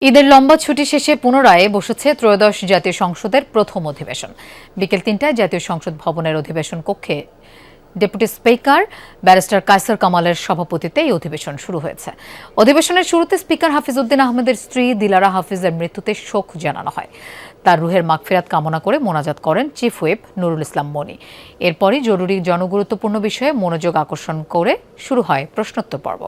ঈদের লম্বা ছুটি শেষে পুনরায় বসেছে ত্রয়োদশ জাতীয় সংসদের প্রথম অধিবেশন। বিকেল ৩টায় জাতীয় সংসদ ভবনের অধিবেশন কক্ষে ডেপুটি স্পিকার ব্যারিস্টার কায়সার কামালের সভাপতিত্বে এই অধিবেশন শুরু হয়েছে। অধিবেশনের শুরুতে স্পিকার হাফিজ উদ্দিন আহমেদের স্ত্রী দিলারা হাফিজের মৃত্যুতে শোক জানানো হয়। তার রুহের মাগফিরাত কামনা করে মোনাজাত করেন চিফ হুইপ নুরুল ইসলাম মনি। এরপরই জরুরি জনগুরুত্বপূর্ণ বিষয়ে মনোযোগ আকর্ষণ করে শুরু হয় প্রশ্নোত্তর পর্ব।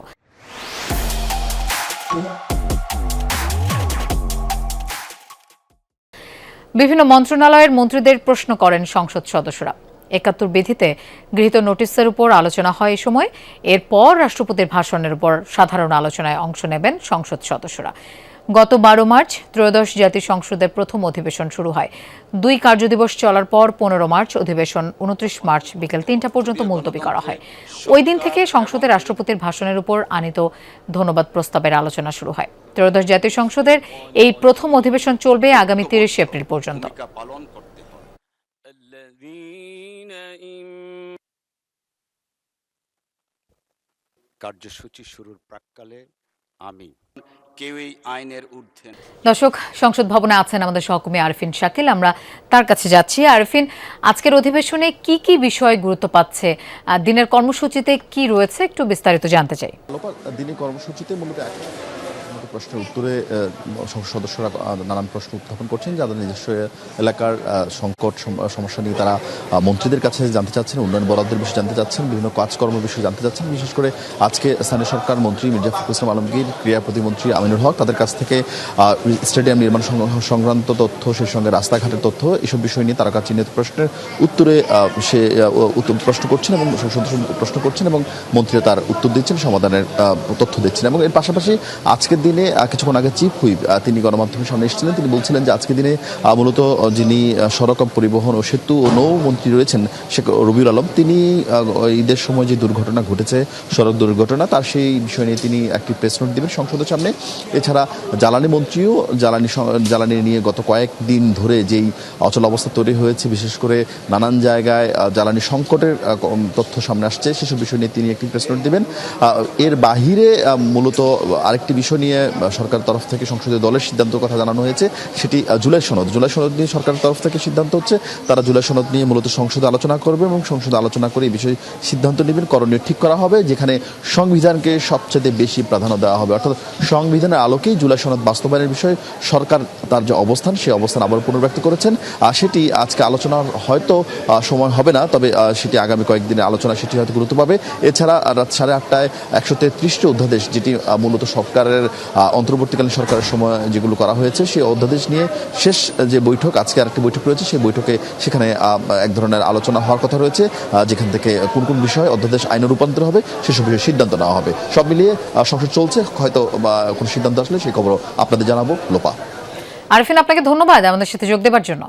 বিভিন্ন মন্ত্রণালয়ের মন্ত্রীদের প্রশ্ন করেন সংসদ সদস্যরা। ৭১ বিধিতে গৃহীত নোটিশের উপর আলোচনা হয় এ সময়। এরপর রাষ্ট্রপতির ভাষণের উপর সাধারণ আলোচনায় অংশ নেবেন সংসদ সদস্যরা। গত ১২ মার্চ ত্রয়োদশ জাতীয় সংসদের প্রথম অধিবেশন শুরু হয়। ২ কার্যদিবস চলার পর ১৫ মার্চ অধিবেশন ২৯ মার্চ বিকেল ৩টা পর্যন্ত মুলতবি করা হয়। ওই দিন থেকে সংসদে রাষ্ট্রপতির ভাষণের উপর আনীত ধন্যবাদ প্রস্তাবের আলোচনা শুরু হয়। ত্রয়োদশ জাতীয় সংসদের এই প্রথম অধিবেশন চলবে আগামী ৩০ এপ্রিল পর্যন্ত। কার্যসূচি শুরুর প্রাক্কালে আমি কেউই আইনের ঊর্ধ্বে। দর্শক, সংসদ ভবনে আছেন আমাদের সহকর্মী আরফিন শাকিল। আমরা তার কাছে যাচ্ছি। আরফিন, আজকের অধিবেশনে কি কি বিষয় গুরুত্ব পাচ্ছে, দিনের কর্মসূচিতে কি রয়েছে, একটু বিস্তারিত জানতে চাই। দিনের কর্মসূচিতে মূলত প্রশ্নের উত্তরে সংসদ সদস্যরা নানান প্রশ্ন উত্থাপন করছেন, যাদের নিজস্ব এলাকার সংকট সমস্যা নিয়ে তারা মন্ত্রীদের কাছে জানতে চাচ্ছেন, উন্নয়ন বরাদ্দের বিষয়ে জানতে চাচ্ছেন, বিভিন্ন কাজকর্মের বিষয়ে জানতে চাচ্ছেন। বিশেষ করে আজকে স্থানীয় সরকার মন্ত্রী মির্জা ফখরুল ইসলাম আলমগীর, ক্রীড়া প্রতিমন্ত্রী আমিনুল হক, তাদের কাছ থেকে স্টেডিয়াম নির্মাণ সংক্রান্ত তথ্য, সেই সঙ্গে রাস্তাঘাটের তথ্য, এসব বিষয় নিয়ে তারা চিহ্নিত প্রশ্নের উত্তরে সে প্রশ্ন করছেন এবং সদস্য প্রশ্ন করছেন এবং মন্ত্রীরা তার উত্তর দিচ্ছেন, সমাধানের তথ্য দিচ্ছেন। এবং এর পাশাপাশি আজকের দিনে কিছুক্ষণ আগে চিফ হুইপ তিনি গণমাধ্যমের সামনে এসেছিলেন। তিনি বলছিলেন যে আজকের দিনে মূলত যিনি সড়ক পরিবহন ও সেতু ও নৌ মন্ত্রী রয়েছেন শেখ রবিউল আলম, তিনি ঈদের সময় যে দুর্ঘটনা ঘটেছে, সড়ক দুর্ঘটনা, তার সেই বিষয় নিয়ে তিনি একটি প্রেস নোট দেবেন সংসদের সামনে। এছাড়া জ্বালানি মন্ত্রীও জ্বালানি নিয়ে গত কয়েকদিন ধরে যেই অচল অবস্থা তৈরি হয়েছে, বিশেষ করে নানান জায়গায় জ্বালানি সংকটের তথ্য সামনে আসছে, সেসব বিষয় নিয়ে তিনি একটি প্রেস নোট দেবেন। এর বাহিরে মূলত আরেকটি বিষয় নিয়ে সরকারের তরফ থেকে সংসদীয় দলের সিদ্ধান্তের কথা জানানো হয়েছে, সেটি জুলাই সনদ নিয়ে সরকারের তরফ থেকে সিদ্ধান্ত হচ্ছে তারা জুলাই সনদ নিয়ে মূলত সংসদে আলোচনা করবে এবং সংসদে আলোচনা করে এই বিষয়ে সিদ্ধান্ত নেবেন, করণীয় ঠিক করা হবে, যেখানে সংবিধানকে সবচেয়ে বেশি প্রাধান্য দেওয়া হবে। অর্থাৎ সংবিধানের আলোকেই জুলাই সনদ বাস্তবায়নের বিষয়ে সরকার তার যে অবস্থান, সেই অবস্থান আবার পুনর্ব্যক্ত করেছেন। সেটি আজকে আলোচনার হয়তো সময় হবে না, তবে সেটি আগামী কয়েকদিনের আলোচনা সেটি হয়তো গুরুত্ব পাবে। এছাড়া রাত 8:30টায় 133টি অধ্যাদেশ, যেটি মূলত সরকারের অন্তর্বর্তীকালীন সরকারের সময় যেগুলো করা হয়েছে, সেই অধ্যাদেশ নিয়ে শেষ যে বৈঠক, আজকে আরেকটি বৈঠক রয়েছে, সেই বৈঠকে সেখানে এক ধরনের আলোচনা হওয়ার কথা রয়েছে, যেখান থেকে কোন কোন বিষয়ে অধ্যাদেশ আইনে রূপান্তর হবে সেসব বিষয়ে সিদ্ধান্ত নেওয়া হবে। সব মিলিয়ে সংসদ চলছে, হয়তো কোনো সিদ্ধান্ত আসলে সেই খবর আপনাদের জানাবো। লোপা। আরফিন, আপনাকে ধন্যবাদ আমাদের সাথে যোগ দেওয়ার জন্য।